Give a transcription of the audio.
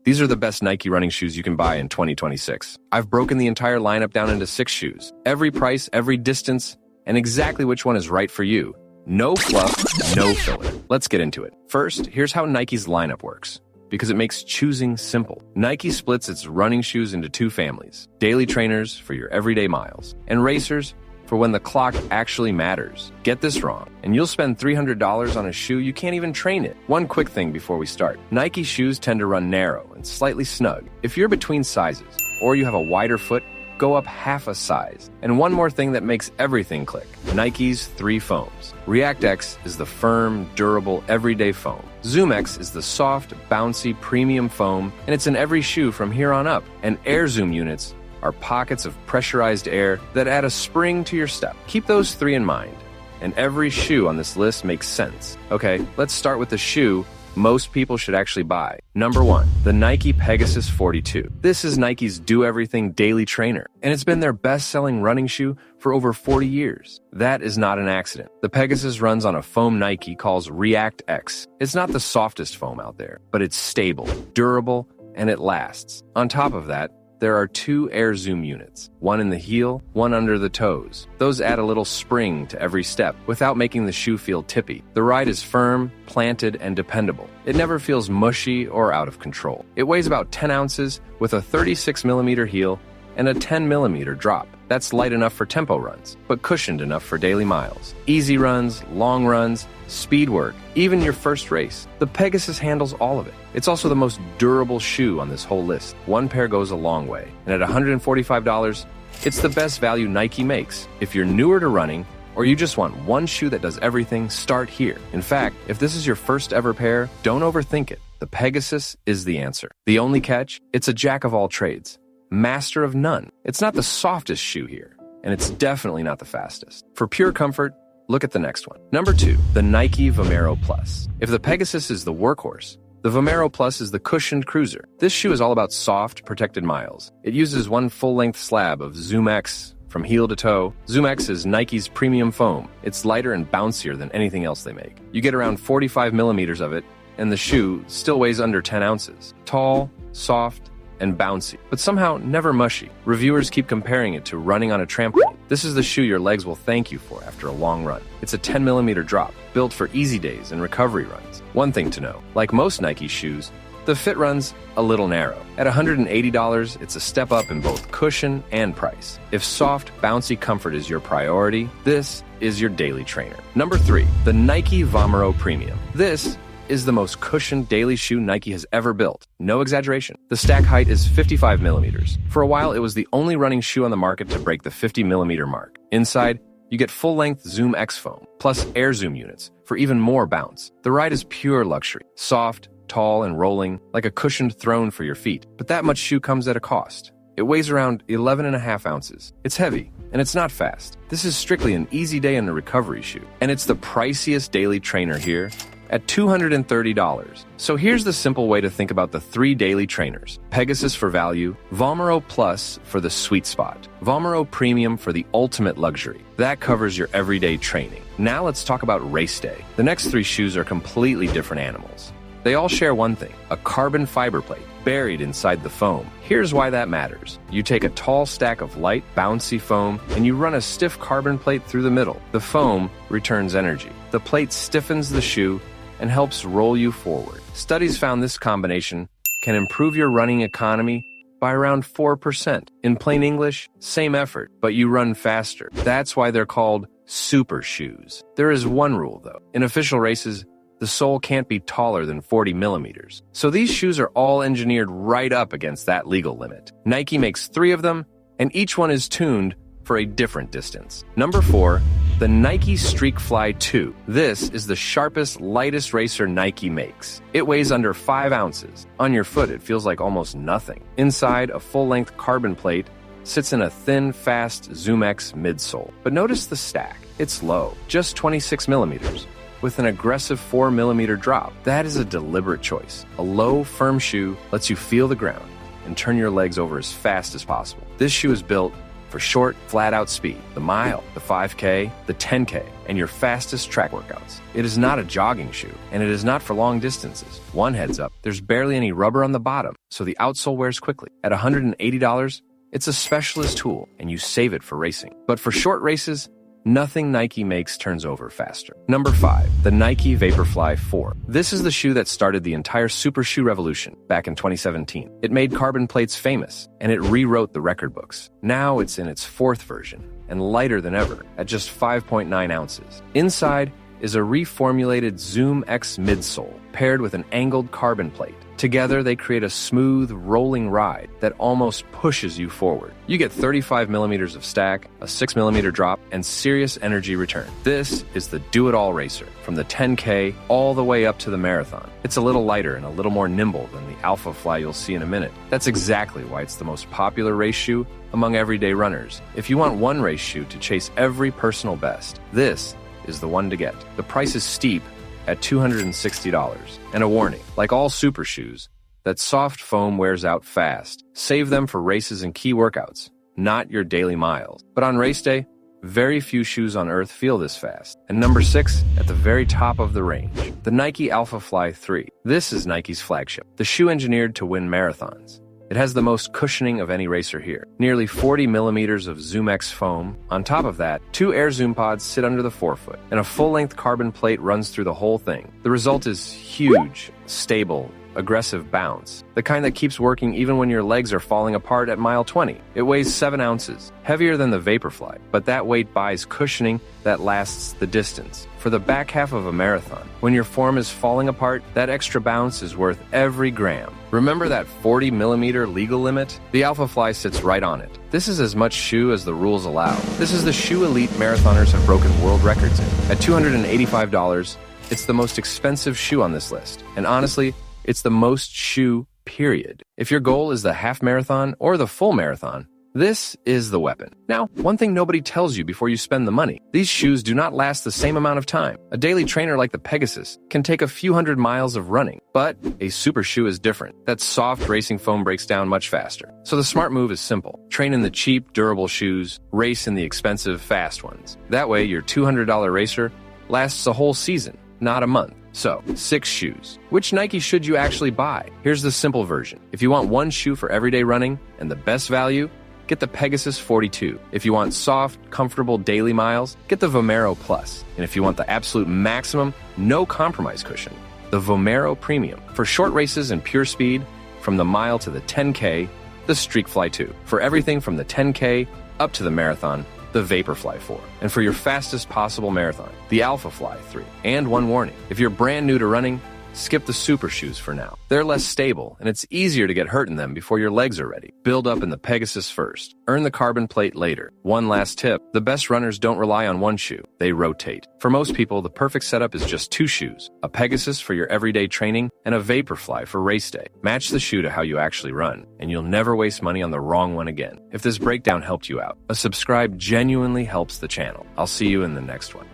These are the best Nike running shoes you can buy in 2026. I've broken the entire lineup down into 6 shoes. Every price, every distance, and exactly which one is right for you. No fluff, no filler. Let's get into it. First, here's how Nike's lineup works, because it makes choosing simple. Nike splits its running shoes into 2 families: daily trainers for your everyday miles, and racers for when the clock actually matters. Get this wrong, and you'll spend $300 on a shoe you can't even train it. One quick thing before we start. Nike shoes tend to run narrow and slightly snug. If you're between sizes, or you have a wider foot, go up half a size. And one more thing that makes everything click: Nike's 3 foams. ReactX is the firm, durable, everyday foam. ZoomX is the soft, bouncy, premium foam, and it's in every shoe from here on up. And Air Zoom units are pockets of pressurized air that add a spring to your step. Keep those 3 in mind, and every shoe on this list makes sense. Okay, let's start with the shoe most people should actually buy. Number 1, the Nike Pegasus 42. This is Nike's do-everything daily trainer, and it's been their best-selling running shoe for over 40 years. That is not an accident. The Pegasus runs on a foam Nike calls ReactX. It's not the softest foam out there, but it's stable, durable, and it lasts. On top of that, there are 2 Air Zoom units, one in the heel, one under the toes. Those add a little spring to every step without making the shoe feel tippy. The ride is firm, planted, and dependable. It never feels mushy or out of control. It weighs about 10 ounces with a 36mm heel and a 10mm drop. That's light enough for tempo runs, but cushioned enough for daily miles. Easy runs, long runs, speed work, even your first race. The Pegasus handles all of it. It's also the most durable shoe on this whole list. One pair goes a long way. And at $145, it's the best value Nike makes. If you're newer to running, or you just want one shoe that does everything, start here. In fact, if this is your first ever pair, don't overthink it. The Pegasus is the answer. The only catch? It's a jack of all trades, master of none. It's not the softest shoe here, and it's definitely not the fastest. For pure comfort, look at the next one. Number 2, the Nike Vomero Plus. If the Pegasus is the workhorse, the Vomero Plus is the cushioned cruiser. This shoe is all about soft, protected miles. It uses one full-length slab of ZoomX from heel to toe. ZoomX is Nike's premium foam. It's lighter and bouncier than anything else they make. You get around 45mm of it, and the shoe still weighs under 10 ounces. Tall, soft, and bouncy, but somehow never mushy. Reviewers keep comparing it to running on a trampoline. This is the shoe your legs will thank you for after a long run. It's a 10mm drop, built for easy days and recovery runs. One thing to know, like most Nike shoes, the fit runs a little narrow. At $180, it's a step up in both cushion and price. If soft, bouncy comfort is your priority, this is your daily trainer. Number 3, the Nike Vomero Premium. This is the most cushioned daily shoe Nike has ever built. No exaggeration. The stack height is 55mm. For a while, it was the only running shoe on the market to break the 50mm mark. Inside, you get full-length ZoomX foam, plus Air Zoom units for even more bounce. The ride is pure luxury. Soft, tall, and rolling, like a cushioned throne for your feet. But that much shoe comes at a cost. It weighs around 11.5 ounces. It's heavy, and it's not fast. This is strictly an easy day in a recovery shoe. And it's the priciest daily trainer here, at $230. So here's the simple way to think about the 3 daily trainers: Pegasus for value, Vomero Plus for the sweet spot, Vomero Premium for the ultimate luxury. That covers your everyday training. Now let's talk about race day. The next 3 shoes are completely different animals. They all share one thing: a carbon fiber plate buried inside the foam. Here's why that matters. You take a tall stack of light, bouncy foam, and you run a stiff carbon plate through the middle. The foam returns energy. The plate stiffens the shoe and helps roll you forward. Studies found this combination can improve your running economy by around 4%. In plain English, same effort, but you run faster. That's why they're called super shoes. There is one rule, though. In official races, the sole can't be taller than 40mm. So these shoes are all engineered right up against that legal limit. Nike makes 3 of them, and each one is tuned for a different distance. Number 4, the Nike Streakfly 2. This is the sharpest, lightest racer Nike makes. It weighs under 5 ounces. On your foot, it feels like almost nothing. Inside, a full-length carbon plate sits in a thin, fast ZoomX midsole. But notice the stack. It's low, just 26mm, with an aggressive 4mm drop. That is a deliberate choice. A low, firm shoe lets you feel the ground and turn your legs over as fast as possible. This shoe is built for short, flat-out speed, the mile, the 5K, the 10K, and your fastest track workouts. It is not a jogging shoe, and it is not for long distances. One heads up, there's barely any rubber on the bottom, so the outsole wears quickly. At $180, it's a specialist tool, and you save it for racing. But for short races, nothing Nike makes turns over faster. Number 5, the Nike Vaporfly 4. This is the shoe that started the entire super shoe revolution back in 2017. It made carbon plates famous, and it rewrote the record books. Now it's in its 4th version, and lighter than ever, at just 5.9 ounces. Inside is a reformulated ZoomX midsole, paired with an angled carbon plate. Together, they create a smooth, rolling ride that almost pushes you forward. You get 35 millimeters of stack, a 6 millimeter drop, and serious energy return. This is the do-it-all racer, from the 10K all the way up to the marathon. It's a little lighter and a little more nimble than the Alphafly you'll see in a minute. That's exactly why it's the most popular race shoe among everyday runners. If you want one race shoe to chase every personal best, this is the one to get. The price is steep at $260. And a warning, like all super shoes, that soft foam wears out fast. Save them for races and key workouts, not your daily miles. But on race day, very few shoes on earth feel this fast. And number 6, at the very top of the range, the Nike Alphafly 3. This is Nike's flagship, the shoe engineered to win marathons. It has the most cushioning of any racer here. Nearly 40 millimeters of ZoomX foam. On top of that, 2 air zoom pods sit under the forefoot, and a full-length carbon plate runs through the whole thing. The result is huge, stable, aggressive bounce, the kind that keeps working even when your legs are falling apart at mile 20. It weighs 7 ounces, heavier than the Vaporfly, but that weight buys cushioning that lasts the distance. For the back half of a marathon, when your form is falling apart, that extra bounce is worth every gram. Remember that 40 millimeter legal limit? The Alphafly sits right on it. This is as much shoe as the rules allow. This is the shoe elite marathoners have broken world records in. At $285, it's the most expensive shoe on this list. And honestly, it's the most shoe, period. If your goal is the half marathon or the full marathon, this is the weapon. Now, one thing nobody tells you before you spend the money. These shoes do not last the same amount of time. A daily trainer like the Pegasus can take a few hundred miles of running, but a super shoe is different. That soft racing foam breaks down much faster. So the smart move is simple. Train in the cheap, durable shoes, race in the expensive, fast ones. That way, your $200 racer lasts a whole season, not a month. So, 6 shoes. Which Nike should you actually buy? Here's the simple version. If you want one shoe for everyday running and the best value, get the Pegasus 42. If you want soft, comfortable daily miles, get the Vomero Plus. And if you want the absolute maximum, no compromise cushion, the Vomero Premium. For short races and pure speed, from the mile to the 10K, the Streakfly 2. For everything from the 10K up to the marathon, the Vaporfly 4. And for your fastest possible marathon, the Alphafly 3. And one warning, if you're brand new to running, skip the super shoes for now. They're less stable, and it's easier to get hurt in them before your legs are ready. Build up in the Pegasus first. Earn the carbon plate later. One last tip, the best runners don't rely on one shoe. They rotate. For most people, the perfect setup is just 2 shoes. A Pegasus for your everyday training, and a Vaporfly for race day. Match the shoe to how you actually run, and you'll never waste money on the wrong one again. If this breakdown helped you out, a subscribe genuinely helps the channel. I'll see you in the next one.